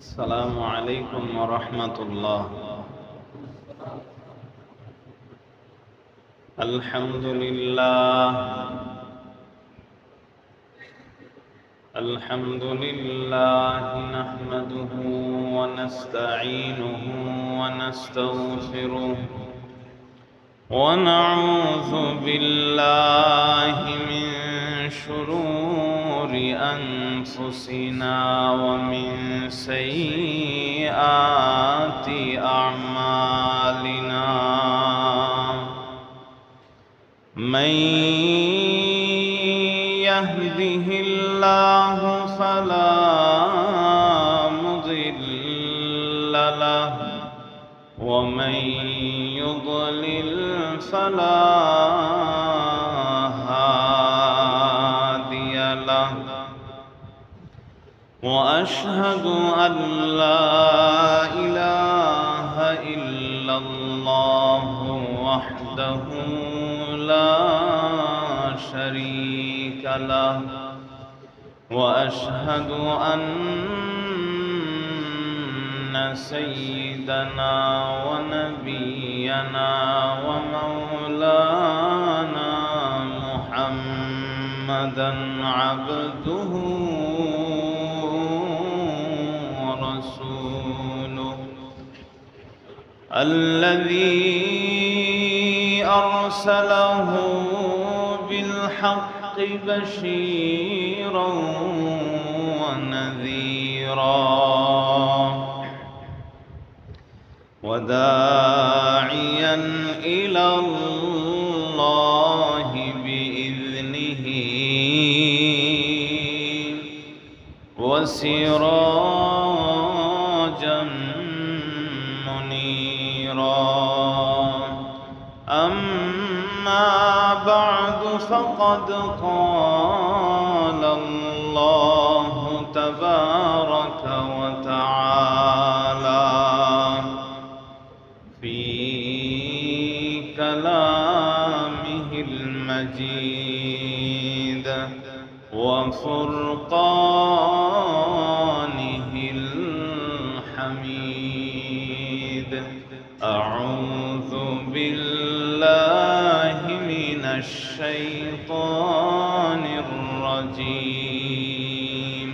السلام عليكم ورحمة الله. الحمد لله نحمده ونستعينه ونستغفره ونعوذ بالله من شرور أنفسنا ومن سيئات أعمالنا. من يهده الله فلا مضل له ومن يضلل فلا هادي له، وأشهد أن لا إله إلا الله وحده لا شريك له، وأشهد أن سيدنا ونبينا ومولانا محمدا عبده ورسوله الذي أرسله بالحق بشيرا ونذيرا وداعيا إلى الله بإذنه وسراجا منيرا. أما بعد فقد قال الله تبارك وتعالى في كلامه المجيد وفرقانه الحميد. أعوذ بالله من الشيطان الرجيم.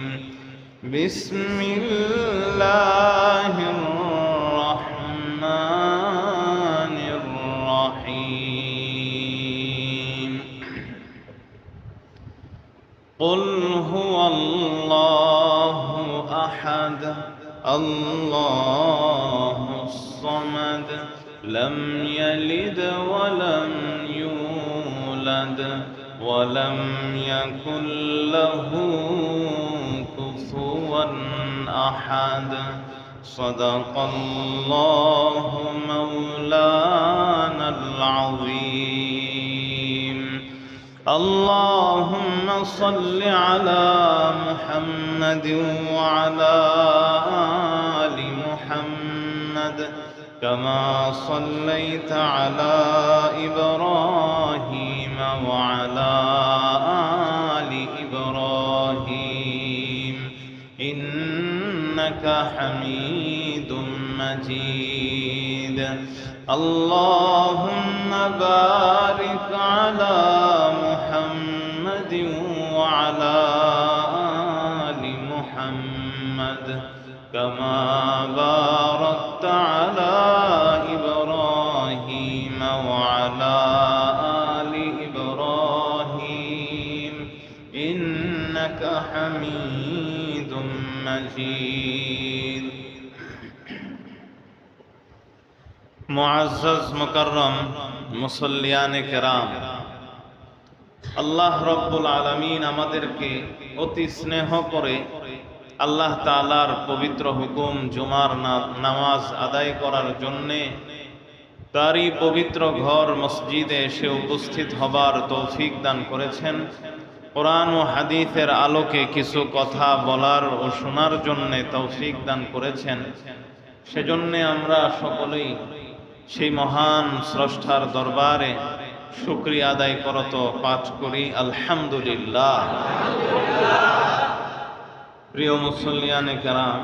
بسم الله الرحمن الرحيم. قل هو الله أحد الله الصمد لم يلد ولم يولد ولم يكن له كفوا أحد. صدق الله مولانا العظيم. اللهم صل على محمد وعلى آل محمد كما صليت على إبراهيم وعلى آل إبراهيم إنك حميد مجيد. اللهم بارك على محمد وعلى آل محمد كما باركت على إبراهيم وعلى آل إبراهيم إنك حميد مجيد. মুআজ্জাজ মুকাররম মুসল্লিয়ানে কেরাম, আল্লাহ রব্বুল আলামিন আমাদেরকে অতি স্নেহ করে আল্লাহ তাআলার পবিত্র হুকুম জুমার নামাজ আদায় করার জন্যে তারই পবিত্র ঘর মসজিদে এসে উপস্থিত হবার তৌফিক দান করেছেন। কোরআন ও হাদিসের আলোকে কিছু কথা বলার ও শোনার জন্যে তৌফিক দান করেছেন। সেজন্যে আমরা সকলেই সেই মহান স্রষ্টার দরবারে শুকরিয়া আদায় করত পাঠ করি আলহামদুলিল্লাহ। প্রিয় মুসল্লিয়ানে কেরাম,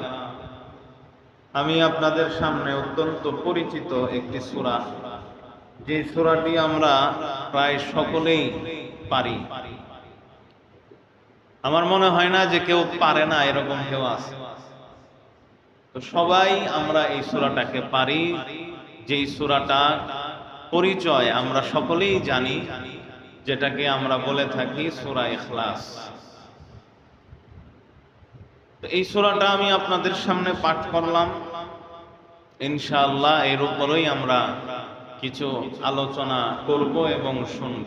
আমি আপনাদের সামনে অত্যন্ত পরিচিত একটি সূরা, যে সূরাটি আমরা প্রায় সকলেই পারি। আমার মনে হয় না যে কেউ পারে না, এরকম কেউ আছে। তো সবাই আমরা এই সূরাটাকে পারি, যেই সূরাটা পরিচয় আমরা সকলেই জানি, যেটাকে আমরা বলে থাকি সূরা ইখলাস। তো এই সূরাটা আমি আপনাদের সামনে পাঠ করলাম, ইনশাআল্লাহ এর উপরেই আমরা কিছু আলোচনা করব এবং শুনব।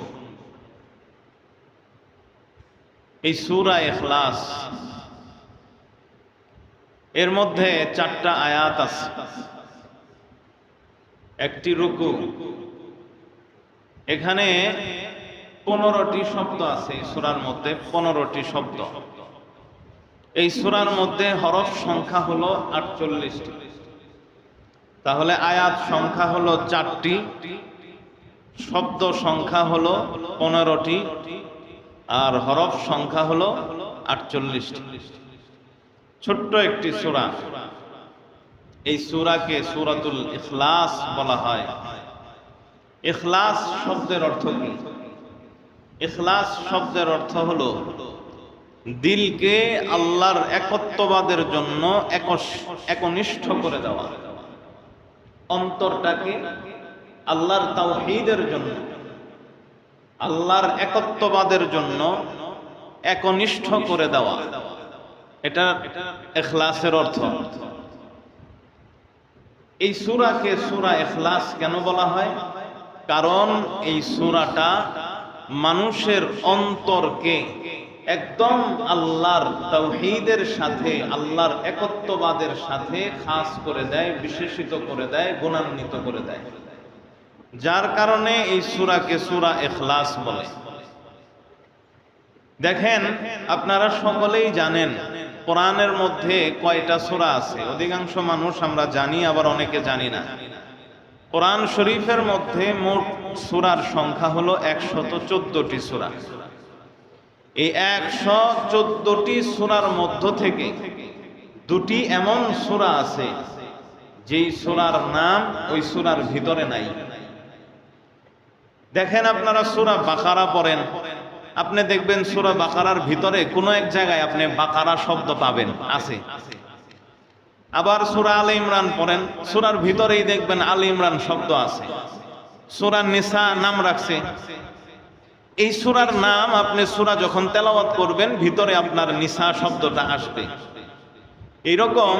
এই সূরা ইখলাস, এর মধ্যে 4টা আয়াত আছে, একটি রুকু। এখানে 15টি শব্দ আছে। এই সূরার মধ্যে 15টি শব্দ। এই সূরার মধ্যে হরফ সংখ্যা হলো 48টি। তাহলে আয়াত সংখ্যা হলো 4টি, শব্দ সংখ্যা হলো 15টি, আর হরফ সংখ্যা হলো 48টি। ছোট্ট একটি সূরা। এই সূরাকে সূরাতুল ইখলাস বলা হয়। ইখলাস শব্দের অর্থ কি? ইখলাস শব্দের অর্থ হলো দিলকে আল্লাহর একত্ববাদের জন্য একনিষ্ঠ করে দেওয়া, অন্তরটাকে আল্লাহর তাওহীদের জন্য, আল্লাহর একত্ববাদের জন্য একনিষ্ঠ করে দেওয়া, এটা ইখলাসের অর্থ। এই সূরাকে সূরা ইখলাস কেন বলা হয়? কারণ এই সূরাটা মানুষের অন্তরকে একদম আল্লাহর তাওহীদের সাথে, আল্লাহর একত্ববাদের সাথে খাস করে দেয়, বিশেষিত করে দেয়, গুণান্বিত করে দেয়। যার কারণে এই সূরাকে সূরা ইখলাস বলে। দেখেন, আপনারা সকলেই জানেন কোরআনের মধ্যে কয়টা সূরা আছে। অধিকাংশ মানুষ আমরা জানি, আবার অনেকে জানি না। কোরআন শরীফের মধ্যে মোট সূরার সংখ্যা হলো 114টি সূরা। এই 114টি সূরার মধ্য থেকে 2টি এমন সূরা আছে যেই সূরার নাম ওই সূরার ভিতরে নাই। দেখেন, আপনারা সূরা বাকারা পড়েন, আপনি দেখবেন সূরা বাকারার ভিতরে কোনো এক জায়গায় আপনি বাকারা শব্দ পাবেন, আছে। আবার সূরা আলে ইমরান পড়েন, সূরার ভিতরেই দেখবেন আলে ইমরান শব্দ আছে। সূরা নিসা নাম রাখছে। এই সূরার নাম আপনি সূরা যখন তেলাওয়াত করবেন, ভিতরে আপনার নিসা শব্দটা আসবে। এইরকম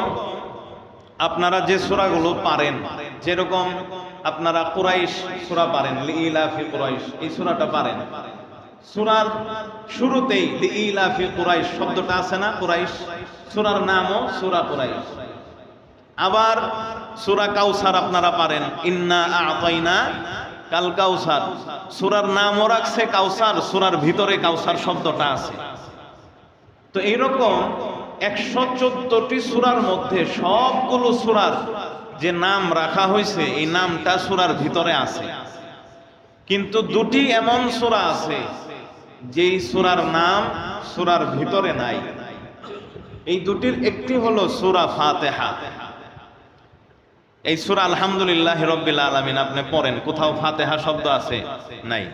আপনারা যে সূরাগুলো পারেন, যেরকম আপনারা কুরাইশ সূরা পারেন, লিইলাফি কুরাইশ, এই সূরাটা পারেন। সূরার শুরুতেই লিইলাফি কুরাইশ শব্দটা আছে না, কুরাইশ, সূরার নামও সূরা কুরাইশ। আবার সূরা কাউসার আপনারা পারেন, ইন্না আ'তাইনা কাল কাউসার, সূরার নামও রাখছে কাউসার, সূরার ভিতরে কাউসার শব্দটা আছে। তো এইরকম 114টি সূরার মধ্যে সবগুলো সূরার যে নাম রাখা হয়েছে, এই নামটা সূরার ভিতরে আছে। কিন্তু 2টি এমন সূরা আছে যেই সূরার নাম সূরার ভিতরে নাই। এই 2টির একটি হলো সূরা ফাতিহা। এই সূরা আলহামদুলিল্লাহি রাব্বিল আলামিন আপনি পড়েন, কোথাও ফাতিহা শব্দ আছে? নাই।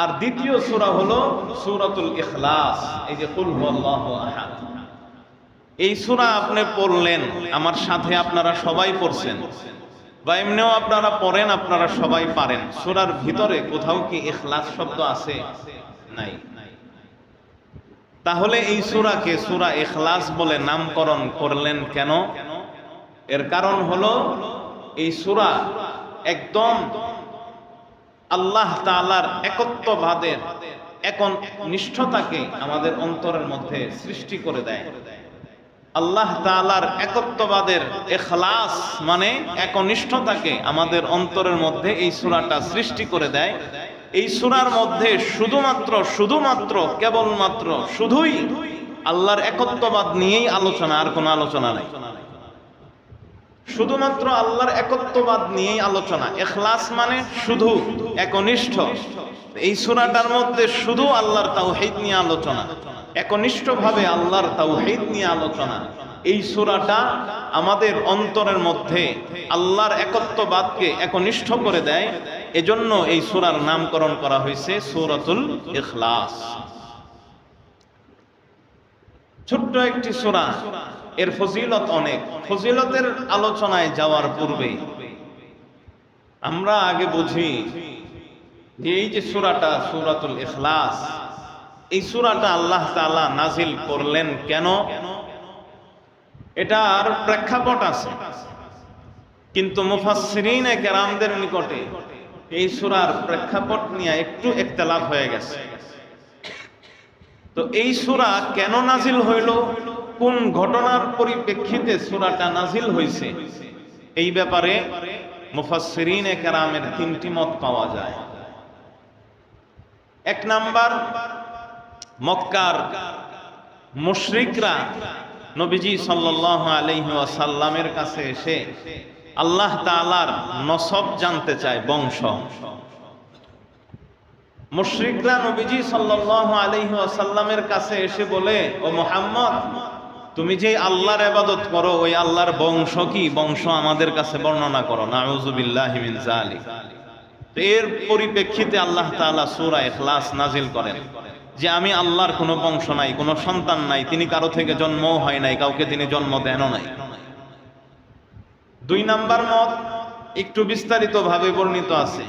আর দ্বিতীয় সূরা হলো সূরাতুল ইখলাস, এই যে কুল হুয়াল্লাহু আহাদ। এই সূরা আপনি পড়লেন, আমার সাথে আপনারা সবাই পড়ছেন, বা এমনিও আপনারা পড়েন, আপনারা সবাই পারেন। সূরার ভিতরে কোথাও কি ইখলাস শব্দ আছে? নাই। তাহলে এই সূরাকে সূরা ইখলাস বলে নামকরণ করলেন কেন? এর কারণ হলো এই সূরা একদম আল্লাহ তাআলার একত্ববাদের একনিষ্ঠতাকে আমাদের অন্তরের মধ্যে সৃষ্টি করে দেয়। আল্লাহ তাআলার একত্ববাদের ইখলাস মানে একনিষ্ঠতাকে আমাদের অন্তরের মধ্যে এই সূরাটা সৃষ্টি করে দেয়। এই সূরার মধ্যে শুধুমাত্র কেবলমাত্র শুধুই আল্লাহর একত্ববাদ নিয়েই আলোচনা, আর কোনো আলোচনা নাই। শুধুমাত্র আল্লাহর একত্ববাদ নিয়েই আলোচনা। ইখলাস মানে শুধু, একনিষ্ঠ। এই সূরাটার মধ্যে শুধু আল্লাহর তাওহীদ নিয়ে আলোচনা, একনিষ্ঠভাবে আল্লাহর তাওহীদ নিয়ে আলোচনা। এই সূরাটা আমাদের অন্তরের মধ্যে আল্লাহর একত্ববাদকে একনিষ্ঠ করে দেয়। এজন্য এই সূরার নামকরণ করা হয়েছে সূরাতুল ইখলাস। ছোট্ট একটি সূরা, এর ফজিলত অনেক। ফজিলতের আলোচনায় যাওয়ার পূর্বে আমরা আগে বুঝি যে এই যে সূরাটা সূরাতুল ইখলাস, এই সূরাটা আল্লাহ তাআলা নাজিল করলেন কেন, এটার প্রেক্ষাপট আছে। কিন্তু মুফাসসিরিনে কেরামদের নিকটে এই সূরার প্রেক্ষাপট নিয়ে একটু ইখতিলাফ হয়ে গেছে। তো এই সূরা কেন নাজিল হইল, কোন ঘটনার পরিপ্রেক্ষিতে সূরাটা নাজিল হয়েছে, এই ব্যাপারে মুফাসসিরিনে কেরামের তিনটি মত পাওয়া যায়। এক নাম্বার, মক্কার মুশরিকরা নবীজি সাল্লাল্লাহু আলাইহি ওয়াসাল্লামের কাছে এসে আল্লাহ তাআলার নসব জানতে চায়, বংশ। মুশরিকরা নবীজি সাল্লাল্লাহু আলাইহি ওয়াসাল্লামের কাছে এসে বলে, ও মুহাম্মদ, তুমি যে আল্লাহর ইবাদত করো ওই আল্লাহর বংশ কি, বংশ আমাদের কাছে বর্ণনা করো। নাউযু বিল্লাহি মিন যালিক। এর পরিপ্রেক্ষিতে আল্লাহ তাআলা সূরা ইখলাস নাজিল করেন যে আমি আল্লাহর কোনো বংশ নাই, কোনো সন্তান নাই, তিনি কারো থেকে জন্মও হয় নাই, কাউকে তিনি জন্ম দেনও নাই। দুই নাম্বার মত একটু বিস্তারিত ভাবে বর্ণিত আছে।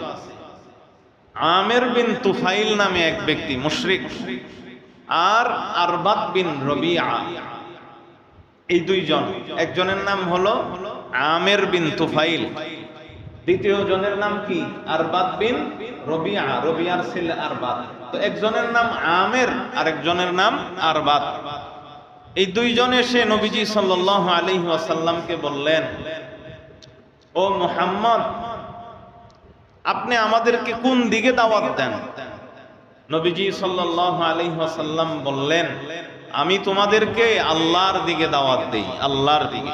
আমের বিন তুফাইল নামে এক ব্যক্তি মুশরিক, আর আরবাদ বিন রবিআ, এই দুইজন, একজনের নাম হলো আমের বিন তুফাইল, দ্বিতীয় জনের নাম কি, আরবাদ বিন রবিআ, রবিআর ছেলে আরবাদ। তো একজনের নাম আমের আর একজনের নাম আরবাদ। এই দুইজন এসে নবীজি সাল্লাল্লাহু আলাইহি ওয়াসাল্লামকে বললেন, ও মুহাম্মদ, আপনি আমাদেরকে কোন দিকে দাওয়াত দেন? নবীজি সাল্লাল্লাহু আলাইহি ওয়াসাল্লাম বললেন, আমি তোমাদেরকে আল্লাহর দিকে দাওয়াত দেই, আল্লাহর দিকে।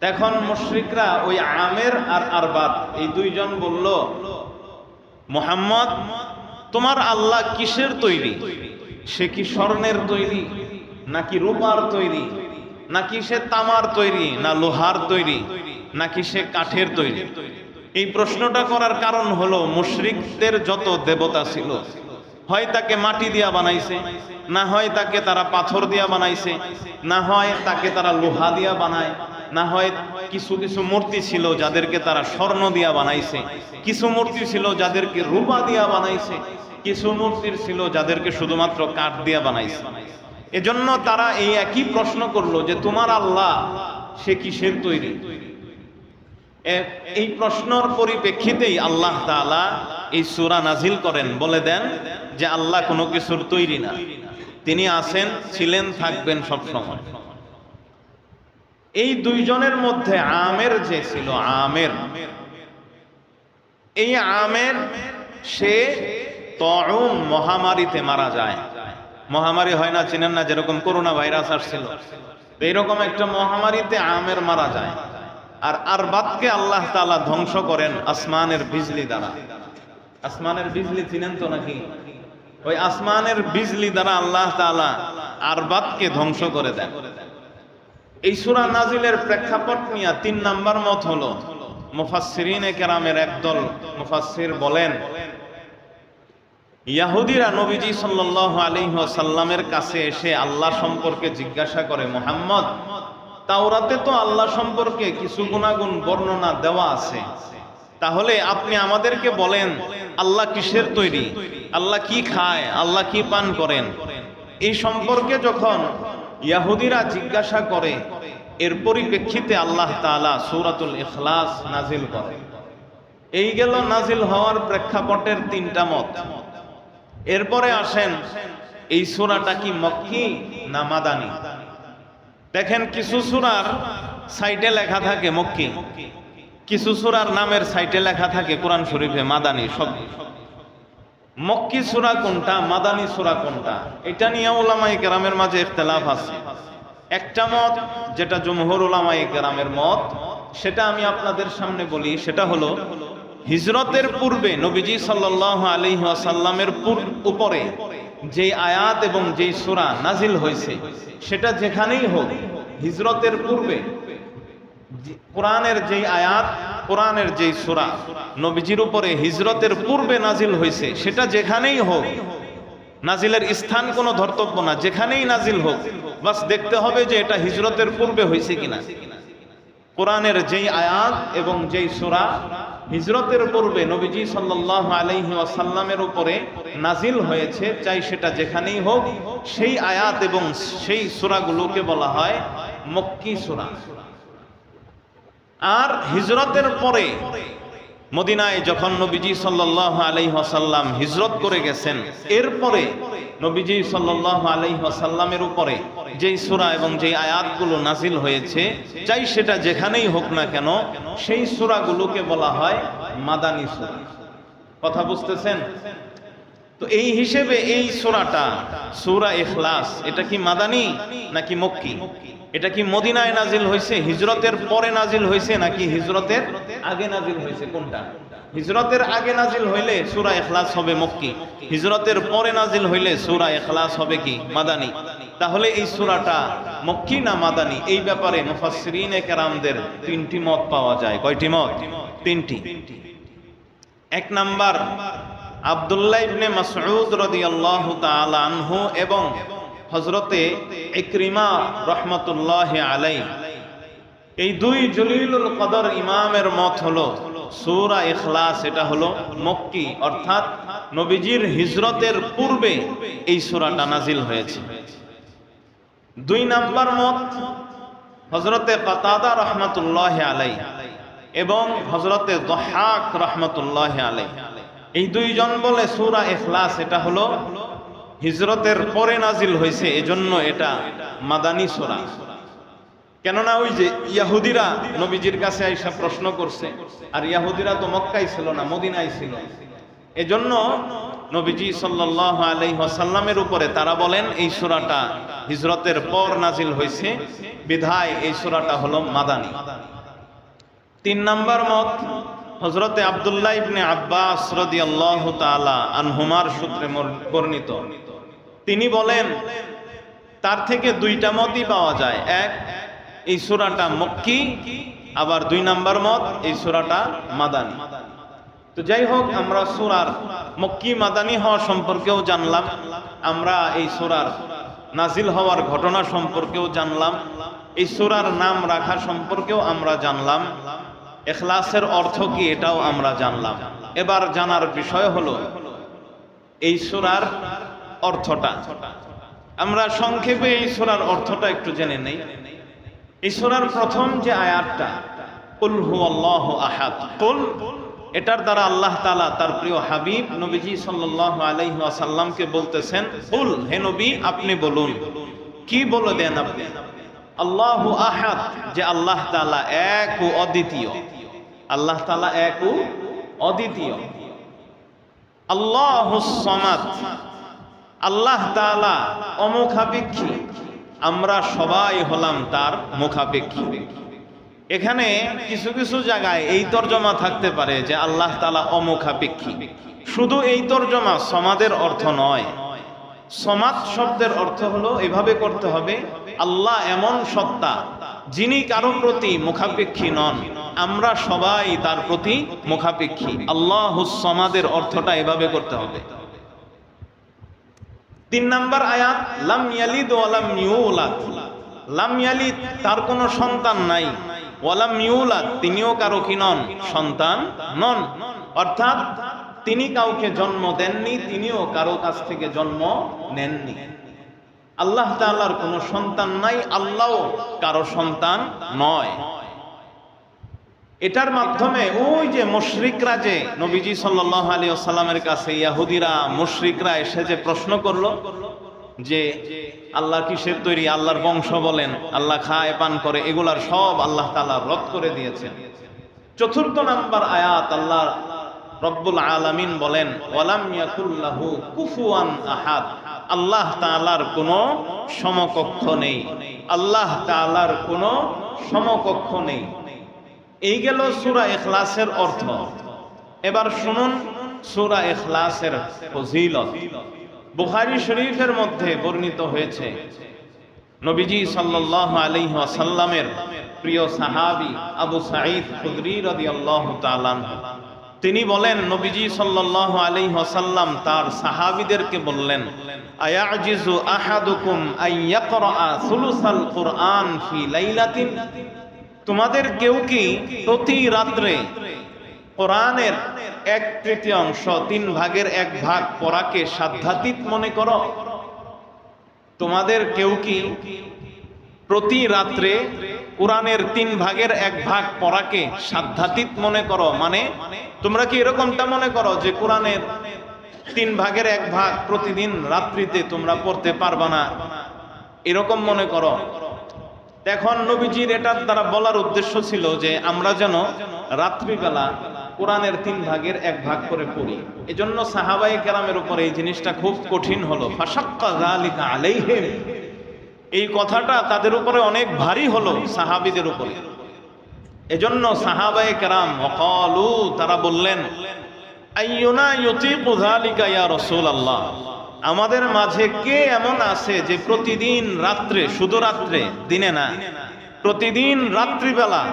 তখন মুশরিকরা ওই আমের আর আরবাদ এই দুইজন বলল, মুহাম্মদ, তোমার আল্লাহ কিসের তৈরি? সে কি স্বর্ণের তৈরি, নাকি রূপার তৈরি, নাকি সে তামার তৈরি, না লোহার তৈরি, নাকি সে কাঠের তৈরি? এই প্রশ্নটা করার কারণ হলো মুশরিকদের যত দেবতা ছিল, হয় তাকে মাটি দিয়া বানাইছে, না হয় তাকে তারা পাথর দিয়া বানাইছে, না হয় তাকে তারা লোহা দিয়া বানায়, না হয় কিছু কিছু মূর্তি ছিল যাদেরকে তারা স্বর্ণ দিয়া বানাইছে, কিছু মূর্তি ছিল যাদেরকে রূপা দিয়া বানাইছে, কিছু মূর্তির ছিল যাদেরকে শুধুমাত্র কাঠ দিয়া বানাইছে। এজন্য তারা এই একই প্রশ্ন করলো যে তোমার আল্লাহ সে কিসের তৈরি? এই প্রশ্নের পরিপ্রেক্ষিতেই আল্লাহ তাআলা এই সূরা নাজিল করেন, বলে দেন যে আল্লাহ কোনো কিছুর তৈরি না, তিনি আছেন, ছিলেন, থাকবেন সব সময়। এই দুইজনের মধ্যে আমের যে ছিল, আমের, এই আমের সে তাউন মহামারীতে মারা যায়। মহামারী হয় না, চিনেন না, যেরকম করোনা ভাইরাস আসছিল, এইরকম একটা মহামারীতে আমের মারা যায়। আর আরবাদকে আল্লাহ তাআলা ধ্বংস করেন আসমানের বিজলি দ্বারা। আসমানের বিজলি চিনেন তো নাকি? ওই আসমানের বিজলি দ্বারা আল্লাহ তাআলা আরবাদকে ধ্বংস করে দেন। এই সূরা নাজিলের প্রেক্ষাপট নিয়ে তিন নাম্বার মত হলো, মুফাসসিরিনে কেরামের একদল মুফাসসির বলেন, ইহুদিরা নবীজি সাল্লাল্লাহু আলাইহি ওয়াসাল্লামের কাছে এসে আল্লাহ সম্পর্কে জিজ্ঞাসা করে, মুহাম্মদ, তাওরাতে তো আল্লাহ সম্পর্কে কিছু গুণাগুণ বর্ণনা দেওয়া আছে, তাহলে আপনি আমাদেরকে বলেন আল্লাহ কিসের তৈরি, আল্লাহ কি খায়, আল্লাহ কি পান করেন? এই সম্পর্কে যখন ইহুদিরা জিজ্ঞাসা করে, এর পরিপ্রেক্ষিতে আল্লাহ তাআলা সূরাতুল ইখলাস নাজিল করে। এই গেল নাজিল হওয়ার প্রেক্ষাপটের তিনটা মত। এরপরে আসেন, এই সূরাটা কি মক্কি না মাদানী? দেখেন, কিছু সূরার সাইডে লেখা থাকে মক্কি, কিছু সূরার নামের সাইডে লেখা থাকে কোরআন শরীফে মাদানী। সব মক্কি সূরা কোনটা, মাদানী সূরা কোনটা, এটা নিয়ে উলামায়ে কেরামের মাঝে ইখতিলাফ আছে। একটা মত, যেটা জমহুর উলামায়ে কেরামের মত, সেটা আমি আপনাদের সামনে বলি। সেটা হলো, হিজরতের পূর্বে নবীজি সাল্লাল্লাহু আলাইহি ওয়াসাল্লামের উপরে যে আয়াত এবং যেই সূরা নাজিল হয়েছে, সেটা যেখানেই হোক, হিজরতের পূর্বে কোরআনের যেই আয়াত, কোরআনের যেই সূরা নবীজির উপরে হিজরতের পূর্বে নাজিল হয়েছে, সেটা যেখানেই হোক, নাজিলের স্থান কোনো ধর্তব্য না, যেখানেই নাজিল হোক, বাস দেখতে হবে যে এটা হিজরতের পূর্বে হয়েছে কিনা। কোরআনের যেই আয়াত এবং যেই সূরা হিজরতের পূর্বে নবীজি সাল্লাল্লাহু আলাইহি ওয়াসাল্লামের উপরে নাজিল হয়েছে, চাই সেটা যেখানেই হোক, সেই আয়াত এবং সেই সূরাগুলোকে বলা হয় মক্কি সূরা। আর হিজরতের পরে মদিনায় যখন নবীজি সাল্লাল্লাহু আলাইহি ওয়াসাল্লাম হিজরত করে গেছেন, এরপরে নবীজি সাল্লাল্লাহু আলাইহি ওয়াসাল্লামের উপরে যেই সূরা এবং যেই আয়াতগুলো নাজিল হয়েছে, চাই সেটা যেখানেই হোক না কেন, সেই সূরাগুলোকে বলা হয় মাদানী সূরা। কথা বুঝতেছেন? তো এই হিসেবে এই সূরাটা, সূরা ইখলাস, এটা কি মাদানী নাকি মক্কি? এটা কি মদিনায় নাজিল হয়েছে, হিজরতের পরে নাজিল হয়েছে, নাকি হিজরতের আগে নাজিল হয়েছে? কোনটা? হিজরতের আগে নাজিল হইলে সূরা ইখলাস হবে মক্কি, হিজরতের পরে নাজিল হইলে সূরা ইখলাস হবে কি মাদানী। তাহলে এই সূরাটা মক্কি না মাদানী, এই ব্যাপারে মুফাসসিরিনে কেরামদের তিনটি মত পাওয়া যায়। কয়টি মত? তিনটি। এক নাম্বার, আব্দুল্লাহ ইবনে মাসউদ রাদিয়াল্লাহু তাআলা আনহু এবং হযরতে ইকরিমা রাহমাতুল্লাহি আলাইহি, এই দুই জলিলুল কদর ইমামের মত হলো সূরা ইখলাস এটা হলো মক্কি, অর্থাৎ নবীজির হিজরতের পূর্বে এই সূরাটা নাজিল হয়েছে। দুই নাম্বার মত হযরতে কাতাদা রাহমাতুল্লাহি আলাইহি এবং হযরতে যাহাক রাহমাতুল্লাহি আলাইহি, এই দুইজন বলে সূরা ইখলাস এটা হলো হিজরতের পরে নাজিল হয়েছে, এজন্য এটা মাদানী সূরা। কেননা ওই যে ইহুদিরা নবীজির কাছে আইসা প্রশ্ন করছে, আর ইহুদিরা তো মক্কায় ছিল না, মদিনায় ছিল, এজন্য নবীজি সাল্লাল্লাহু আলাইহি ওয়াসাল্লামের উপরে তারা বলেন এই সূরাটা হিজরতের পর নাজিল হয়েছে, বিধায় এই সূরাটা হলো মাদানী। তিন নাম্বার মত হযরতে আব্দুল্লাহ ইবনে আব্বাস রাদিয়াল্লাহু তাআলা আনহুমার সূত্রে বর্ণিত। তিনি বলেন তার থেকে দুইটা মতই পাওয়া যায়, এক এই সূরাটা মক্কি, আবার দুই নাম্বার মত এই সূরাটা মাদানী। তো যাই হোক, আমরা সূরার মক্কি মাদানী হওয়া সম্পর্কেও জানলাম, আমরা এই সূরার নাজিল হওয়ার ঘটনা সম্পর্কেও জানলাম, এই সূরার নাম রাখা সম্পর্কেও আমরা জানলাম, ইখলাসের অর্থ কি এটাও আমরা জানলাম। এবার জানার বিষয় হলো এই সূরার অর্থটা। আমরা সংক্ষেপে এই সূরার অর্থটা একটু জেনে নেই। এই সূরার প্রথম যে আয়াতটা কুল হুয়াল্লাহু আহাদ, কুল, এটার দ্বারা আল্লাহ তাআলা তার প্রিয় হাবিব নবীজি সাল্লাল্লাহু আলাইহি ওয়াসাল্লামকে বলতেছেন, কুল, হে নবী আপনি বলুন। কি বলে দেন আপনি? আল্লাহু আহাদ, যে আল্লাহ তাআলা এক ও অদ্বিতীয়, আল্লাহ তাআলা এক ও অদ্বিতীয়। আল্লাহুস সামাদ, আল্লাহ তাআলা অমুখাপেক্ষী, আমরা সবাই হলাম তার মুখাপেক্ষী। এখানে কিছু কিছু জায়গায় এই তরজমা থাকতে পারে যে আল্লাহ তাআলা অমুখাপেক্ষী, শুধু এই তরজমা সমাদের অর্থ নয়। সমাদ শব্দের অর্থ হলো, এভাবে করতে হবে, আল্লাহ এমন সত্তা যিনি কারো প্রতি মুখাপেক্ষী নন, আমরা সবাই তার প্রতি মুখাপেক্ষী। আল্লাহুস সামাদের অর্থটা এভাবে করতে হবে। তিন নাম্বার আয়াত, লাম ইয়ালিদ ওয়া লাম ইউলাদ, লাম ইয়ালিদ তার কোনো সন্তান নাই, ওয়া লাম ইউলাদ তিনিও কারো কি নন, সন্তান নন, অর্থাৎ তিনি কাউকে জন্ম দেননি, তিনিও কারো কাছ থেকে জন্ম নেননি। আল্লাহ তাআলার কোনো সন্তান নাই, আল্লাহও কারো সন্তান নয়। এটার মাধ্যমে ওই যে মুশরিকরা যে নবীজি সাল্লাল্লাহু আলাইহি ওয়াসাল্লামের কাছে, ইহুদিরা মুশরিকরা এসে যে প্রশ্ন করলো যে আল্লাহ কিসের তৈরি, আল্লাহর বংশ বলেন, আল্লাহ খায় পান করে, এগুলার সব আল্লাহ তাআলা রদ করে দিয়েছেন। চতুর্থ নাম্বার আয়াত আল্লাহ রব্বুল আলামিন বলেন, ওয়ালাম ইয়াকুল্লাহু কুফুয়ান আহাদ, আল্লাহ তাআলার কোনো সমকক্ষ নেই, আল্লাহ তাআলার কোনো সমকক্ষ নেই। এই গেল সূরা ইখলাসের অর্থ। এবার শুনুন সূরা ইখলাসের ফজিলত। বুখারী শরীফের মধ্যে বর্ণিত হয়েছে নবীজি সাল্লাল্লাহু আলাইহি ওয়াসাল্লামের প্রিয় সাহাবী আবু সাঈদ খুদরি রাদিয়াল্লাহু তাআলা আনহু তিনি বলেন, নবীজি সাল্লাল্লাহু আলাইহি ওয়াসাল্লাম তার সাহাবীদেরকে বললেন, আয়াজিজু আহাদুকুম আন ইয়াকরা সুলুসাল কুরআন ফি লাইলাতিন, তোমাদের কেউ কি প্রতি রাত্রে কোরআনের 1/3 3 ভাগের 1 ভাগ পড়াকে সাধ্যাতীত মনে করো? তোমাদের কেউ কি প্রতি রাত্রে কোরআনের 3 ভাগের 1 ভাগ পড়াকে সাধ্যাতীত মনে করো? মানে তোমরা কি এরকমটা মনে করো যে কোরআনের 3 ভাগের 1 ভাগ প্রতিদিন রাত্রিতে তোমরা পড়তে পারবা না, এরকম মনে করো? এখন নবীজির এটার দ্বারা বলার উদ্দেশ্য ছিল যে আমরা যেন রাত্রিবেলা কোরআনের 3 ভাগের 1 ভাগ করে পড়ি। এজন্য সাহাবায়ে কেরামের উপর এই জিনিসটা খুব কঠিন হলো। ফাশাক্কা যালিকা আলাইহিম, এই কথাটা তাদের উপরে অনেক ভারী হলো সাহাবীদের উপরে। এজন্য সাহাবায়ে কেরাম ওয়াকালু, তারা বললেন, আইয়ুনা ইউতিকু যালিকা ইয়া রাসূলুল্লাহ, আমাদের মাঝে কে এমন আছে যে প্রতিদিন রাত্রে, শুধু রাত্রে, দিনে না, প্রতিদিন রাত্রিবেলা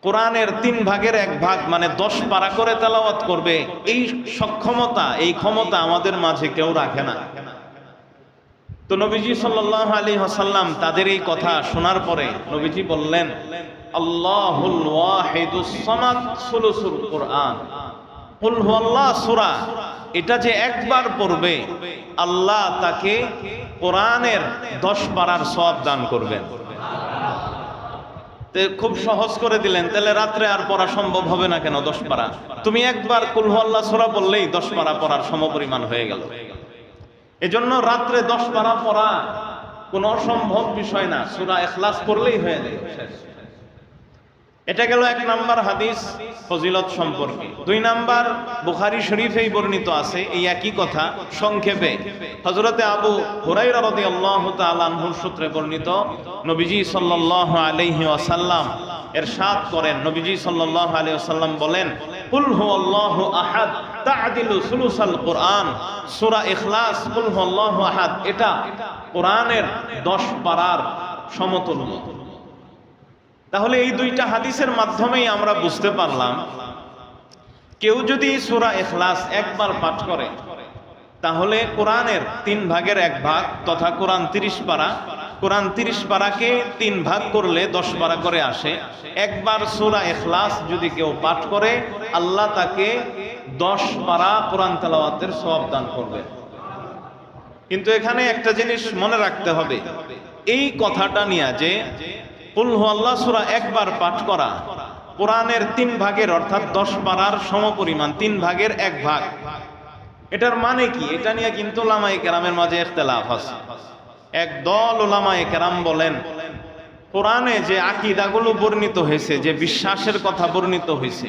কোরআনের 3 ভাগের 1 ভাগ মানে 10 পারা করে তেলাওয়াত করবে? এই সক্ষমতা, এই ক্ষমতা আমাদের মাঝে কেউ রাখে না। তো নবীজি সাল্লাল্লাহু আলাইহি ওয়াসাল্লাম তাদের এই কথা শোনার পরে নবীজি বললেন, আল্লাহুল ওয়াহিদুস সামাদ সুলুসুল কুরআন, কুল হুয়াল্লাহ সূরা, এটা যে একবার পড়বে আল্লাহ তাকে কোরআনের 10 পারার সওয়াব দান করবেন। খুব সহজ করে দিলেন, তাহলে রাত্রে আর পড়া সম্ভব হবে না কেন 10 পারা? তুমি একবার কুল হুয়াল্লাহ সূরা বললেই 10 পারা পড়ার সমপরিমাণ হয়ে গেল। এজন্য রাত্রে 10 পারা পড়া কোনো অসম্ভব বিষয় না, সূরা ইখলাস পড়লেই হয়ে যায়। এটা গেল 1 নাম্বার হাদিস ফজিলত সম্পর্কে। 2 নাম্বার বুখারী শরীফেই বর্ণিত আছে এই একই কথা সংক্ষেপে। হযরতে আবু হুরায়রা রাদিয়াল্লাহু তাআলা আনহুর সূত্রে বর্ণিত, নবীজি সাল্লাল্লাহু আলাইহি ওয়াসাল্লাম ইরশাদ করেন, নবীজি সাল্লাল্লাহু আলাইহি ওয়াসাল্লাম বলেন, কুল হুয়াল্লাহু আহাদ তা'দিলু সুলুসাল কুরআন, সূরা ইখলাস কুল হুয়াল্লাহু আহাদ এটা কোরআনের 10 পারার সমতুল্য। তাহলে এই 2টা হাদিসের মাধ্যমেই আমরা বুঝতে পারলাম, কেউ যদি সূরা ইখলাস একবার পাঠ করে তাহলে কোরআনের 3 ভাগের 1 ভাগ তথা কোরআন 30 পারা, কোরআন 30 পারাকে 3 ভাগ করলে 10 পারা করে আসে। একবার সূরা ইখলাস যদি কেউ পাঠ করে আল্লাহ তাকে 10 পারা কোরআন তেলাওয়াতের সওয়াব দান করবে। কিন্তু এখানে একটা জিনিস মনে রাখতে হবে, এই কথাটা নিয়ে যে কুল হুয়াল্লাহ সূরা একবার পাঠ করা কোরআনের 3 ভাগের অর্থাৎ 10 পারার সমপরিমাণ, 3 ভাগের 1 ভাগ, এটার মানে কি? এটা নিয়ে কিন্তু উলামায়ে কেরামের মাঝে ইখতিলাফ আছে। একদল উলামায়ে কেরাম বলেন, কোরআনে যে আকীদাগুলো বর্ণিত হয়েছে, যে বিশ্বাসের কথা বর্ণিত হয়েছে,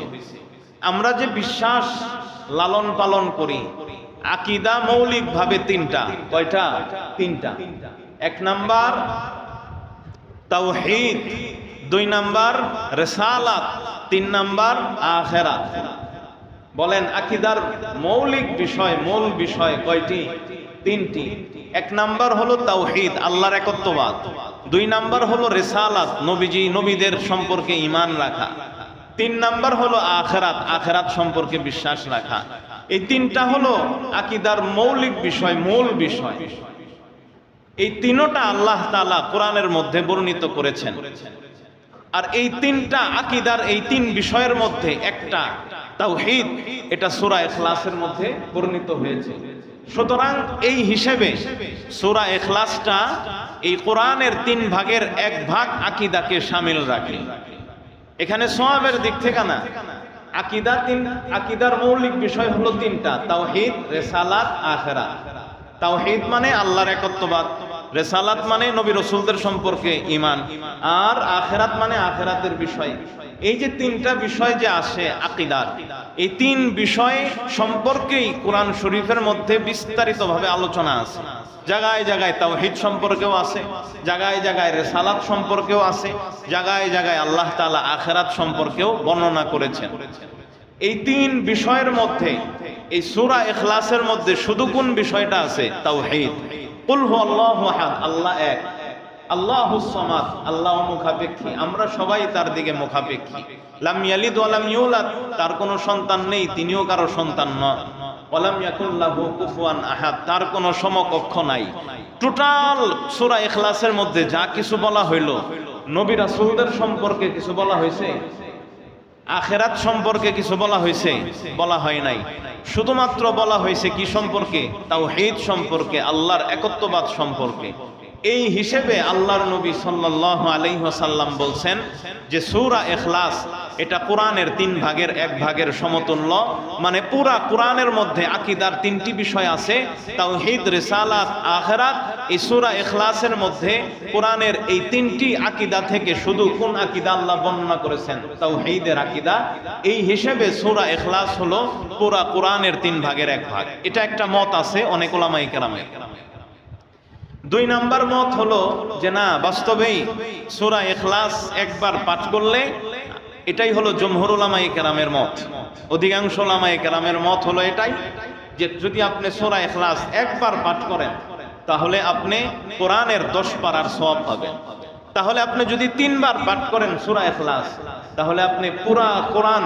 আমরা যে বিশ্বাস লালন পালন করি, আকীদা মৌলিকভাবে 3টা। কয়টা? 3টা। 1 নাম্বার তাওহীদ, 2 নাম্বার রিসালাত, 3 নাম্বার আখিরাত। বলেন আকীদার মৌলিক বিষয়, মূল বিষয় কয়টি? 3টি। 1 নাম্বার হলো তাওহীদ, আল্লাহর একত্ববাদ। 2 নাম্বার হলো রিসালাত, নবীজি নবীদের সম্পর্কে ঈমান রাখা। 3 নাম্বার হলো আখিরাত, আখিরাত সম্পর্কে বিশ্বাস রাখা। এই 3টা হলো আকীদার মৌলিক বিষয়, মূল বিষয়। এই 3টা আল্লাহ তাআলা কোরআনের মধ্যে বর্ণিত করেছেন। আর এই 3টা আকীদার, এই 3 বিষয়ের মধ্যে একটা তাওহীদ, এটা সূরা ইখলাসের মধ্যে বর্ণিত হয়েছে। সুতরাং এই হিসেবে সূরা ইখলাসটা এই কোরআনের 3 ভাগের 1 ভাগ আকীদাকে শামিল রাখে। এখানে সওয়াবের দিক থেকে না, আকীদার মৌলিক বিষয় হলো 3টা, তাওহীদ, রিসালাত, আখিরাত। তাওহীদ মানে আল্লাহর একত্ববাদ, রিসালাত মানে নবী রাসূলদের সম্পর্কে ঈমান, আর আখিরাত মানে আখিরাতের বিষয়। এই যে 3টা বিষয় যে আসে আকীদার, এই 3 বিষয় সম্পর্কেই কোরআন শরীফের মধ্যে বিস্তারিতভাবে আলোচনা আছে। জায়গায় জায়গায় তাওহীদ সম্পর্কেও আছে, জায়গায় জায়গায় রিসালাত সম্পর্কেও আছে, জায়গায় জায়গায় আল্লাহ তাআলা আখিরাত সম্পর্কেও বর্ণনা করেছেন। এই 3 বিষয়ের মধ্যে এই সূরা ইখলাসের মধ্যে শুধু কোন বিষয়টা আছে? তাওহীদ। কুল হুয়াল্লাহু আহাদ, আল্লাহ এক, আল্লাহুস সামাদ, আল্লাহ মুখাপেক্ষী, আমরা সবাই তার দিকে মুখাপেক্ষী। লাম ইয়ালিদ ওয়া লাম ইউলাদ, তার কোনো সন্তান নেই, তিনিও কারো সন্তান নন। ওয়া লাম ইয়াকুল লাহু কুফুয়ান আহাদ, তার কোনো সমকক্ষ নাই। টোটাল সূরা ইখলাসের মধ্যে যা কিছু বলা হইল, নবী রাসূলদের সম্পর্কে কিছু বলা হয়েছে, আখিরাত সম্পর্কে কিছু বলা হয়েছে, বলা হয় নাই। শুধুমাত্র বলা হয়েছে কি সম্পর্কে? তাওহীদ সম্পর্কে, আল্লাহর একত্ববাদ সম্পর্কে। এই হিসেবে আল্লাহর নবী সাল্লাল্লাহু আলাইহি ওয়াসাল্লাম বলছেন যে সূরা ইখলাস এটা কোরআনের 3 ভাগের 1 ভাগের সমতুল্য। মানে পুরা কোরআনের মধ্যে আকীদার 3টি বিষয় আছে, তাওহীদ, রিসালাত, আখিরাত। এই সূরা ইখলাসের মধ্যে কোরআনের এই 3টি আকীদা থেকে শুধু কোন আকীদা আল্লাহ বর্ণনা করেছেন? তাওহীদের আকীদা। এই হিসেবে সূরা ইখলাস হলো পুরা কোরআনের 3 ভাগের 1 ভাগ। এটা একটা মত আছে অনেক উলামায়ে কেরামের। 2 নাম্বার মত হলো যে না, বাস্তবেই সূরা ইখলাস একবার পাঠ করলে, এটাই হলো জমহুর উলামায়ে কেরামের মত, অধিকাংশ উলামায়ে কেরামের মত হলো এটাই, যে যদি আপনি সূরা ইখলাস একবার পাঠ করেন তাহলে আপনি কোরআনের 10 পারার সওয়াব পাবেন। তাহলে আপনি যদি 3 বার পাঠ করেন সূরা ইখলাস, তাহলে আপনি পুরা কোরআন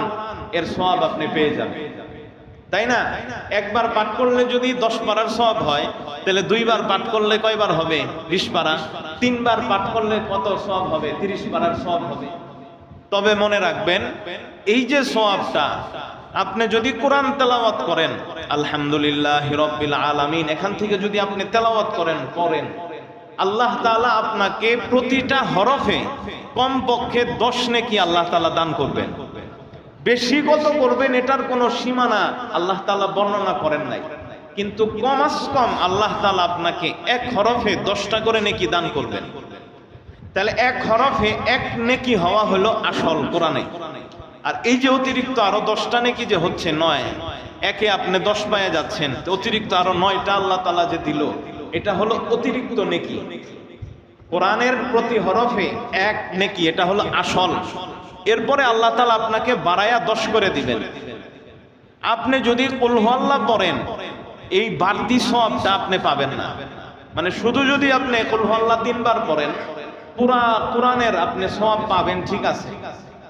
এর সওয়াব আপনি পেয়ে যাবেন, তাই না? একবার পাঠ করলে যদি 10 পারার সওয়াব হয়, তাহলে 2 বার পাঠ করলে কয়বার হবে? 20 পারা। 3 বার পাঠ করলে কত সওয়াব হবে? 30 পারার সওয়াব হবে। তবে মনে রাখবেন, এই যে সওয়াবটা, আপনি যদি কোরআন তেলাওয়াত করেন, আলহামদুলিল্লাহি রাব্বিল আলামিন, এখান থেকে যদি আপনি তেলাওয়াত করেন, পড়েন, আল্লাহ তাআলা আপনাকে প্রতিটা হরফে কমপক্ষে 10 নেকি আল্লাহ তাআলা দান করবেন। বেশি কত করবেন এটার কোনো সীমানা আল্লাহ তাআলা বর্ণনা করেন নাই, কিন্তু কমাস কম আল্লাহ তাআলা আপনাকে 1 হরফে 10টা করে নেকি দান করবেন। তাহলে 1 হরফে 1 নেকি হওয়া হলো আসল কোরআনে। আর এই যে অতিরিক্ত আরো 10টা নেকি যে হচ্ছে 9, একে আপনি 10 পায়ে যাচ্ছেন, অতিরিক্ত আরো 9টা আল্লাহ তাআলা যে দিল, এটা হলো অতিরিক্ত নেকি। কোরআনের প্রতি হরফে 1 নেকি, এটা হলো আসল। এরপরে আল্লাহ তাআলা আপনাকে বাড়ায়া 10 করে দিবেন। আপনি যদি কুল হুয়াল্লাহ পড়েন, এই বাড়তি সওয়াবটা আপনি পাবেন না। মানে শুধু যদি আপনি কুল হুয়াল্লাহ 3 বার পড়েন, পুরা কোরআনের আপনি সওয়াব পাবেন, ঠিক আছে,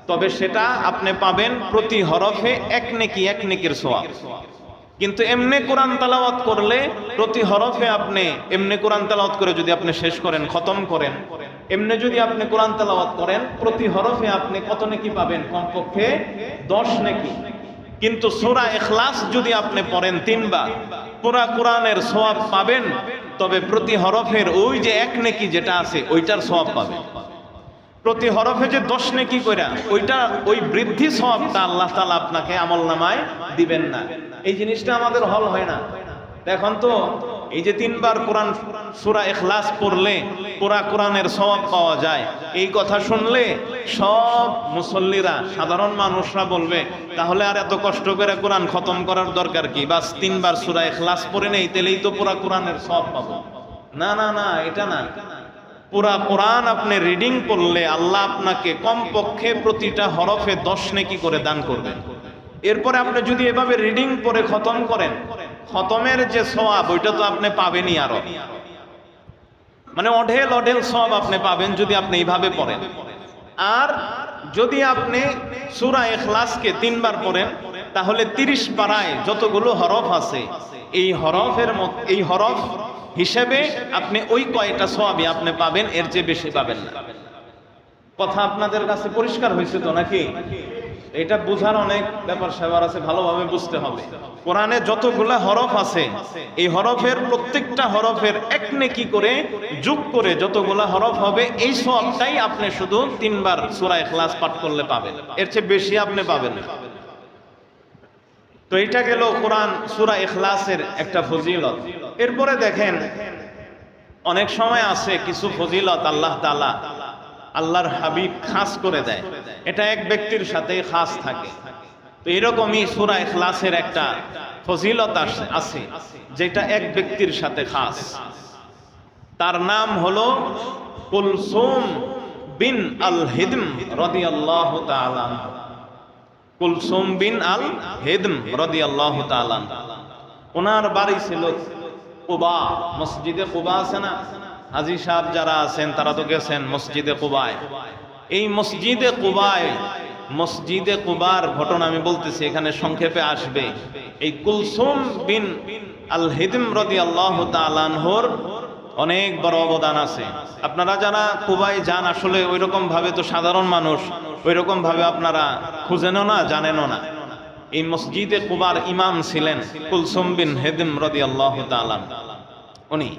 তবে সেটা আপনি পাবেন প্রতি হরফে 1 নেকি, 1 নেকির সওয়াব। কিন্তু এমনি কোরআন তেলাওয়াত করলে প্রতি হরফে আপনি, এমনি কোরআন তেলাওয়াত করে যদি আপনি শেষ করেন, খতম করেন, এমনি যদি আপনি কোরআন তেলাওয়াত করেন, প্রতি হরফে আপনি কত নেকি পাবেন? কমপক্ষে 10 নেকি। কিন্তু সূরা ইখলাস যদি আপনি পড়েন 3 বার, পুরা কোরআনের সওয়াব পাবেন, তবে প্রতি হরফের ওই যে 1 নেকি যেটা আছে ওইটার সওয়াব পাবেন। প্রতি হরফে যে 10 নেকি কইরা, ওইটা, ওই বৃদ্ধি সওয়াবটা আল্লাহ তাআলা আপনাকে আমলনামায় দিবেন না। এই জিনিসটা আমাদের হল হয় না। এখন তো এই যে 3 বার কোরআন সূরা ইখলাস পড়লে পুরা কোরআনের সওয়াব পাওয়া যায়, এই কথা শুনলে সব মুসল্লিরা, সাধারণ মানুষরা বলবে, তাহলে আর এত কষ্ট করে কোরআন খতম করার দরকার কি? বাস 3 বার সূরা ইখলাস পড়ে নেই, তাহলেই তো পুরা কোরআনের সওয়াব পাবো। না না না, এটা না। পুরা কোরআন আপনি রিডিং করলে আল্লাহ আপনাকে কমপক্ষে প্রতিটা হরফে 10 নেকি করে দান করবেন। এরপরে আপনি যদি এভাবে রিডিং পড়ে খতম করেন, খতমের যে সওয়াব ওইটা তো আপনি পাবেনই আরো, মানে অঢেল অঢেল সওয়াব আপনি পাবেন যদি আপনি এইভাবে পড়েন। আর যদি আপনি সূরা ইখলাসকে 3 বার পড়েন, তাহলে 30 পারায় যতগুলো হরফ আছে, এই হরফের এই হরফ হিসেবে আপনি ওই কয়টা সওয়াবই আপনি পাবেন, এর চেয়ে বেশি পাবেন না। কথা আপনাদের কাছে পরিষ্কার হয়েছে তো নাকি? এটা বোঝার অনেক ব্যাপার স্যাপার আছে, ভালোভাবে বুঝতে হবে। কোরআনে যতগুলা হরফ আছে, এই হরফের প্রত্যেকটা হরফের 1 নেকি করে যোগ করে যতগুলা হরফ হবে, এই সওয়াবটাই আপনি শুধু 3 বার সূরা ইখলাস পাঠ করলে পাবেন, এর চেয়ে বেশি আপনি পাবেন না। তো এটা গেল কোরআন সূরা ইখলাসের একটা ফজিলত। এরপরে দেখেন, অনেক সময় আছে কিছু ফজিলত আল্লাহ তাআলা, আল্লাহর হাবিব খাস করে দেয়, এটা এক ব্যক্তির সাথে খাস থাকে। তো এরকমই সূরা ইখলাসের একটা ফজিলত আছে যেটা এক ব্যক্তির সাথে খাস। তার নাম হলো কুলসুম বিন আল হিদম রাদিয়াল্লাহু তাআলা। কুলসুম বিন আল হিদম রাদিয়াল্লাহু তাআলা, ওনার বাড়ি ছিল কুবা, মসজিদে কুবা আছে না? হাজী সাহেব যারা আছেন তারা তো গেছেন মসজিদে কুবায়। এই মসজিদে কুবার ঘটনা আমি বলতেছি, এখানে সংক্ষেপে আসবে। এই কুলসুম বিন আল হিদিম রাদিয়াল্লাহু তাআলা আনহুর অনেক বড় অবদান আছে। আপনারা যারা কুবায় যান, আসলে ওইরকম ভাবে তো সাধারণ মানুষ ওইরকম ভাবে আপনারা খুঁজেনও না, জানেনও না। এই মসজিদে কুবার ইমাম ছিলেন কুলসুম বিন হিদিম রাদিয়াল্লাহু তাআলা। উনি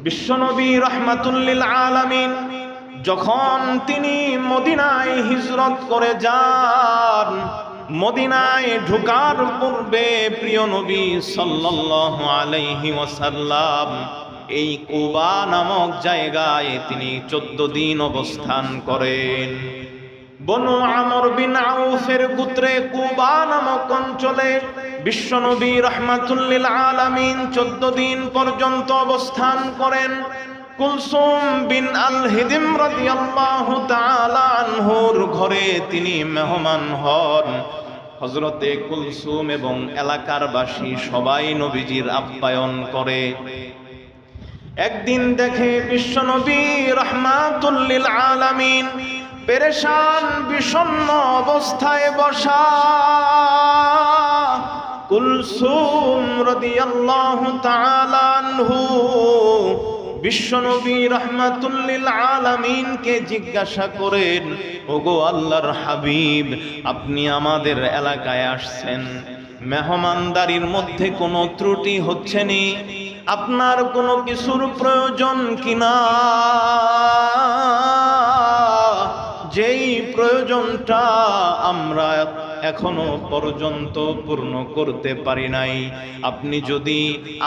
বিশ্বনবী রাহমাতুল লিল আলামিন যখন তিনি মদিনায় হিজরত করে যান, মদিনায় ঢোকার পূর্বে প্রিয় নবী সাল্লাল্লাহু আলাইহি ওয়াসাল্লাম এই কুবা নামক জায়গায় তিনি 14 দিন অবস্থান করেন। বনু আমর বিন আউফের গোত্রে কুবা নামক অঞ্চলে বিশ্বনবী রাহমাতুল লিল আলামিন 14 দিন পর্যন্ত অবস্থান করেন। কুলসুম বিন আল হিদিম রাদিয়াল্লাহু তাআলা আনহুর ঘরে তিনি মেহমান হন। হযরতে কুলসুম এবং এলাকার বাসী সবাই নবীজির আপ্যায়ন করে। একদিন দেখে বিশ্বনবী রাহমাতুল লিল আলামিন পেরেশান বিষণ্ণ অবস্থায় বসা। কুলসুম রাদিয়াল্লাহু তাআলা আনহু বিশ্বনবী রাহমাতুল লিল আলামিনকে জিজ্ঞাসা করেন, ওগো আল্লাহর হাবিব, আপনি আমাদের এলাকায় আসছেন, মেহমানদারির মধ্যে কোনো ত্রুটি হচ্ছে নি? আপনার কোনো কিছুর প্রয়োজন কিনা? যেই প্রয়োজনটা আমরা এখনো পর্যন্ত পূর্ণ করতে পারি নাই, আপনি যদি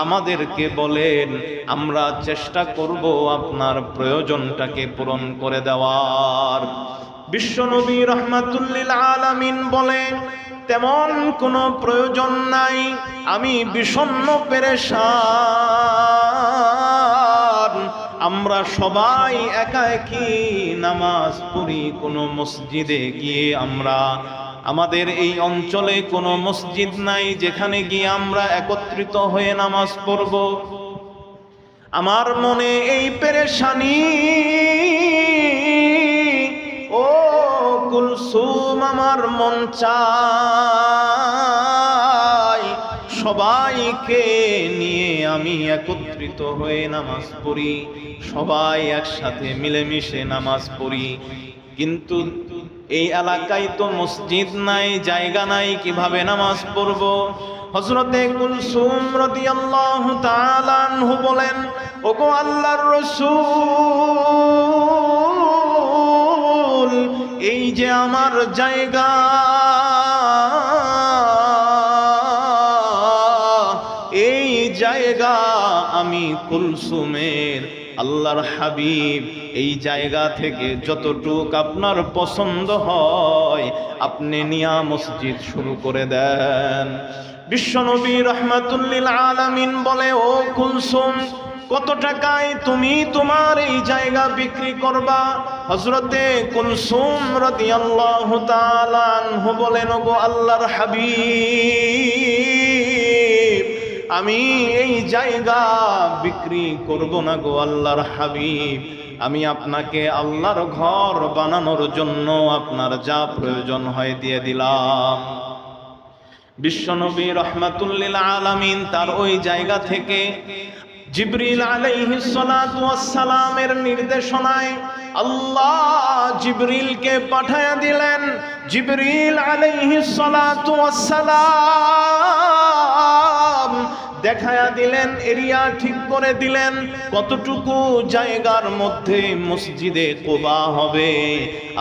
আমাদেরকে বলেন আমরা চেষ্টা করব আপনার প্রয়োজনটাকে পূরণ করে দেওয়ার। বিশ্বনবী রাহমাতুল লিল আলামিন বলেন, তেমন কোনো প্রয়োজন নাই, আমি বিষণ্ণ পেরেশান। আমরা সবাই একা একই নামাজ পড়ি কোনো মসজিদে গিয়ে। আমাদের এই অঞ্চলে কোনো মসজিদ নাই যেখানে গিয়ে আমরা একত্রিত হয়ে নামাজ পড়ব। আমার মনে এই পেরেশানি, ও কুলসুম, আমার মন চায় সবাইকে নিয়ে আমি একত্রিত হয়ে নামাজ পড়ি, সবাই একসাথে মিলেমিশে নামাজ পড়ি। কিন্তু এই এলাকায় তো মসজিদ নাই, জায়গা নাই, কিভাবে নামাজ পড়ব? হযরতে কুলসুম রাদিয়াল্লাহু তাআলা আনহু বলেন, ওগো আল্লাহর রাসূল, এই যে আমার জায়গা, এই জায়গা আমি কুলসুমের, আল্লাহর হাবিব, এই জায়গা থেকে যতটুক আপনার পছন্দ হয় আপনি নিয়া মসজিদ শুরু করে দেন। বিশ্বনবী রাহমাতুল লিল আলামিন বলে, ও কুলসুম, কত টাকায় তুমি তোমার এই জায়গা বিক্রি করবা? হযরতে কুলসুম রাদিয়াল্লাহু তাআলা আনহু বলেন, ওগো আল্লাহর হাবিব, আমি এই জায়গা বিক্রি করব না গো আল্লাহর হাবিব, আমি আপনাকে আল্লাহর ঘর বানানোর জন্য আপনার যা প্রয়োজন হয় দিয়ে দিলাম। বিশ্বনবী রাহমাতুল লিল আলামিন তার ওই জায়গা থেকে জিবরিল আলাইহিস সালাতু ওয়াস সালামের নির্দেশনায় আল্লাহ জিবরিলকে পাঠায়া দিলেন। জিবরিল আলাইহিস সালাতু ওয়াস সালাম দেখায়া দিলেন, এরিয়া ঠিক করে দিলেন কতটুকু জায়গার মধ্যে মসজিদে কুবা হবে।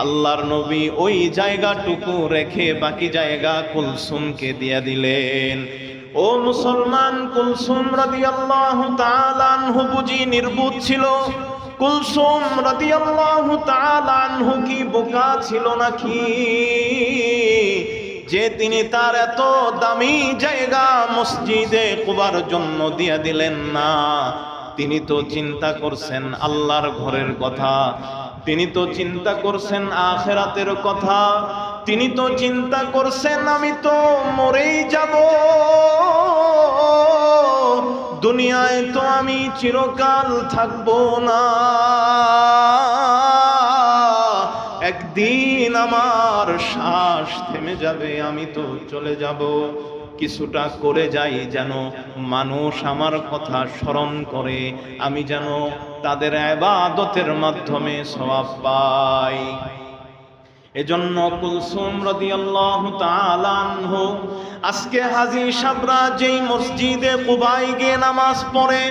আল্লাহর নবী ওই জায়গাটুকু রেখে বাকি জায়গা কুলসুমকে দিয়ে দিলেন। ও মুসলমান, কুলসুম রাদিয়াল্লাহু তাআলা আনহু বুঝি নির্বুধ ছিল? কুলসুম রাদিয়াল্লাহু তাআলা আনহু কি বোকা ছিল নাকি যে তিনি তার এত দামি জায়গা মসজিদে কুবার জন্য দিয়ে দিলেন না? তিনি তো চিন্তা করছেন আল্লাহর ঘরের কথা, তিনি তো চিন্তা করছেন আখিরাতের কথা, তিনি তো চিন্তা করছেন আমি তো মরেই যাব, দুনিয়ায় তো আমি চিরকাল থাকবো না, একদিন আমার শ্বাস থেমে যাবে, আমি তো চলে যাব। কিছুটা করে যাই যেন মানুষ আমার কথা স্মরণ করে, আমি যেন তাদের ইবাদতের মাধ্যমে সওয়াব পাই। এজন্য কুলসুম রাদিয়াল্লাহু তাআলা আনহু আজকে হাজী সাবরা যেই মসজিদে কুবায় গিয়ে নামাজ পড়ে,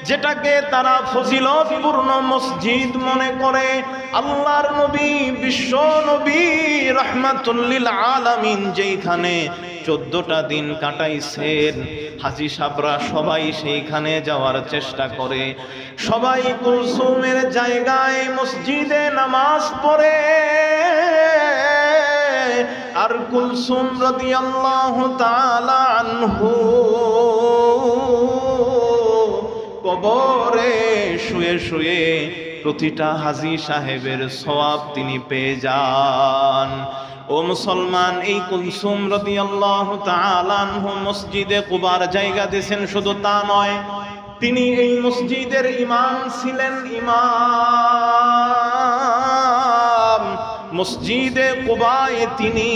যেটাকে তারা ফজিলতপূর্ণ মসজিদ মনে করে, আল্লাহর নবী বিশ্ব নবী রাহমাতুল লিল আলামিন যেখানে 14টা দিন কাটাইছেন, হাজী সাবরা সবাই সেইখানে যাওয়ার চেষ্টা করে। সবাই কুলসুমের জায়গায় মসজিদে নামাজ পড়ে, আর কুলসুম রাদিয়াল্লাহু তাআলা আনহু কবরে শুয়ে শুয়ে প্রতিটা হাজী সাহেবের সওয়াব তিনি পেয়ে যান। ও মুসলমান, এই কুলসুম রাদিয়াল্লাহু তাআলা আনহু মসজিদে কুবার জায়গা দিয়েছেন, শুধু তা নয়, তিনি এই মসজিদের ইমাম ছিলেন। ইমাম মসজিদে কুবায় তিনি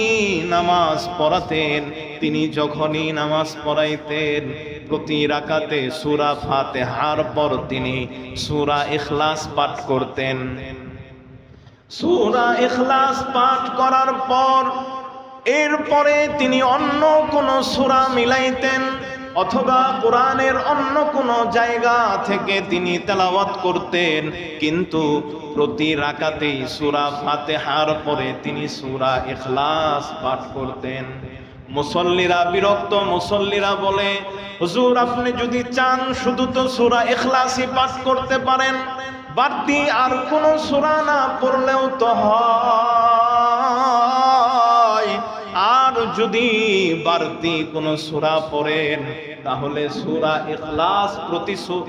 নামাজ পড়াতেন। তিনি যখনই নামাজ পড়াইতেন, প্রতি রাকাতে সূরা ফাতিহার পর তিনি সূরা ইখলাস পাঠ করতেন। সূরা ইখলাস পাঠ করার পর এরপরে তিনি অন্য কোন সূরা মিলাইতেন, অথবা কোরআনের অন্য কোন জায়গা থেকে তিনি তেলাওয়াত করতেন, কিন্তু প্রতি রাকাতেই সূরা ফাতিহার পরে তিনি সূরা ইখলাস পাঠ করতেন। মুসল্লিরা বিরক্ত, মুসল্লিরা বলে, হুজুর আপনি যদি চান শুধু তো সূরা ইখলাসই পাঠ করতে পারেন, বাড়তি আর কোন সূরা না পড়লেও তো হয়, আর যদি বাড়তি কোন সূরা পড়েন তাহলে সূরা ইখলাস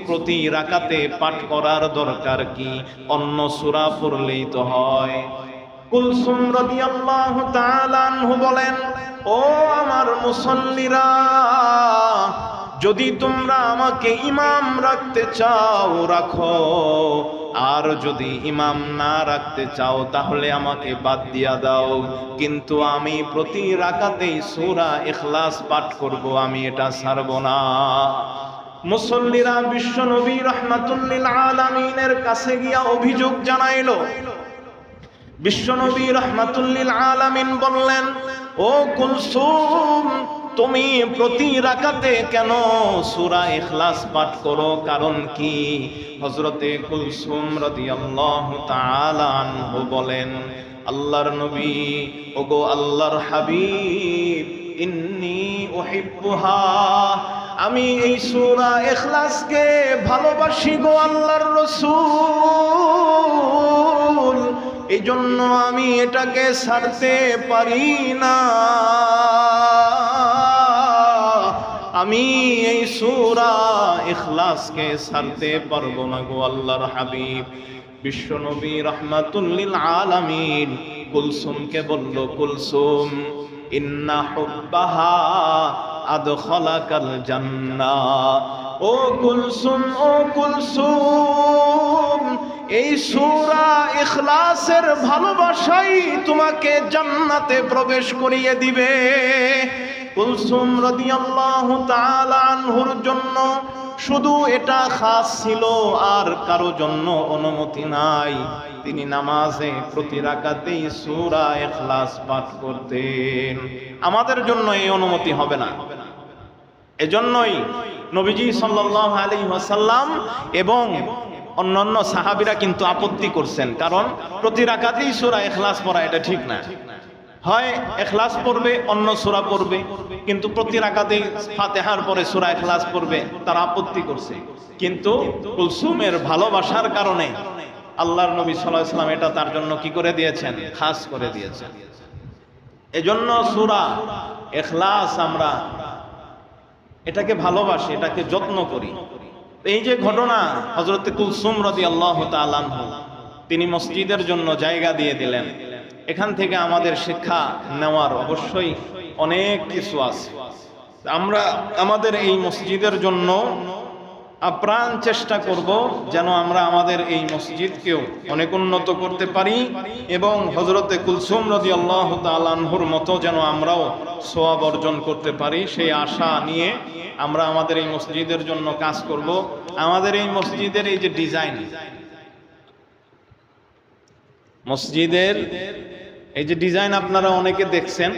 প্রতি রাকাতে পাঠ করার দরকার কি, অন্য সূরা পড়লেই তো হয়। কুলসুম রাদিয়াল্লাহু তাআলা আনহু বলেন, ও আমার মুসল্লিরা, যদি তোমরা আমাকে ইমাম রাখতে চাও রাখো, আর যদি ইমাম না রাখতে চাও তাহলে আমাকে বাদ দিয়া দাও, কিন্তু আমি প্রতি রাকাতেই সূরা ইখলাস পাঠ করব, আমি এটা ছাড়ব না। মুসল্লিরা বিশ্ব নবী রাহমাতুল লিল আলামিনের কাছে গিয়া অভিযোগ জানাইলো। বিশ্ব নবী রাহমাতুল লিল আলামিন বললেন, ও কুলসুম, তুমি প্রতি রাকাতে কেন সূরা ইখলাস পাঠ করো, কারণ কি? হযরতে কুলসুম রাদিয়াল্লাহু তাআলা আনহু বলেন, আল্লাহর নবী, ওগো আল্লাহর হাবিব, ইন্নী উহিব্বুহা, আমি এই সূরা ইখলাসকে ভালোবাসি গো আল্লাহর রাসূল, এই জন্য আমি এটাকে ছাড়তে পারি না। আমি এই সূরা ইখলাসকে ছাড়তে পারবো না গো আল্লাহর হাবিব। বিশ্বনবী রাহমাতুল লিল আলামিন কুলসুমকে বলল, কুলসুম, ইন্না হুব্বাহা আদখালাকাল জান্নাহ। ও কুলসুম, ও কুলসুম, এই সূরা ইখলাসের ভালোবাসাই তোমাকে জান্নাতে প্রবেশ করিয়ে দিবে। কুলসুম রাদিয়াল্লাহু তাআলা আনহুর জন্য শুধু এটা খাস ছিল, আর কারো জন্য অনুমতি নাই। তিনি নামাজে প্রতি রাকাতেই সূরা ইখলাস পাঠ করতেন। আমাদের জন্য এই অনুমতি হবে না। এজন্যই নবীজি সাল্লাল্লাহু আলাইহি ওয়াসাল্লাম এবং অন্যান্য সাহাবীরা কিন্তু আপত্তি করছেন, কারণ প্রতি রাকাতেই সূরা ইখলাস পড়া এটা ঠিক না। হয় ইখলাস পড়বে, অন্য সূরা পড়বে, কিন্তু প্রতি রাকাতেই ফাতিহার পরে সূরা ইখলাস পড়বে, তারা আপত্তি করছে। কিন্তু কুলসুমের ভালোবাসার কারণে আল্লাহর নবী সাল্লাল্লাহু আলাইহি ওয়াসাল্লাম এটা তার জন্য কি করে দিয়েছেন, খাস করে দিয়েছেন। এজন্য সূরা ইখলাস আমরা এটাকে ভালোবাসি, এটাকে যত্ন করি। এই যে ঘটনা, হযরত কুলসুম রাদিয়াল্লাহু তাআলা আনহু তিনি মসজিদের জন্য জায়গা দিয়ে দিলেন। এখান থেকে আমাদের শিক্ষা নেওয়ার অবশ্যই অনেক কিছু আছে। আমরা আমাদের এই মসজিদের জন্য আপ্রাণ চেষ্টা করব যেন আমরা আমাদের এই মসজিদকেও অনেক উন্নত করতে পারি এবং হযরতে কুলসুম রাদিয়াল্লাহু তাআলা আনহুর মতো যেন আমরাও সওয়াব অর্জন করতে পারি, সেই আশা নিয়ে আমরা আমাদের এই মসজিদের জন্য কাজ করব। আমাদের এই মসজিদের এই যে ডিজাইন, মসজিদের এই যে ডিজাইন আপনারা অনেকে দেখছেন,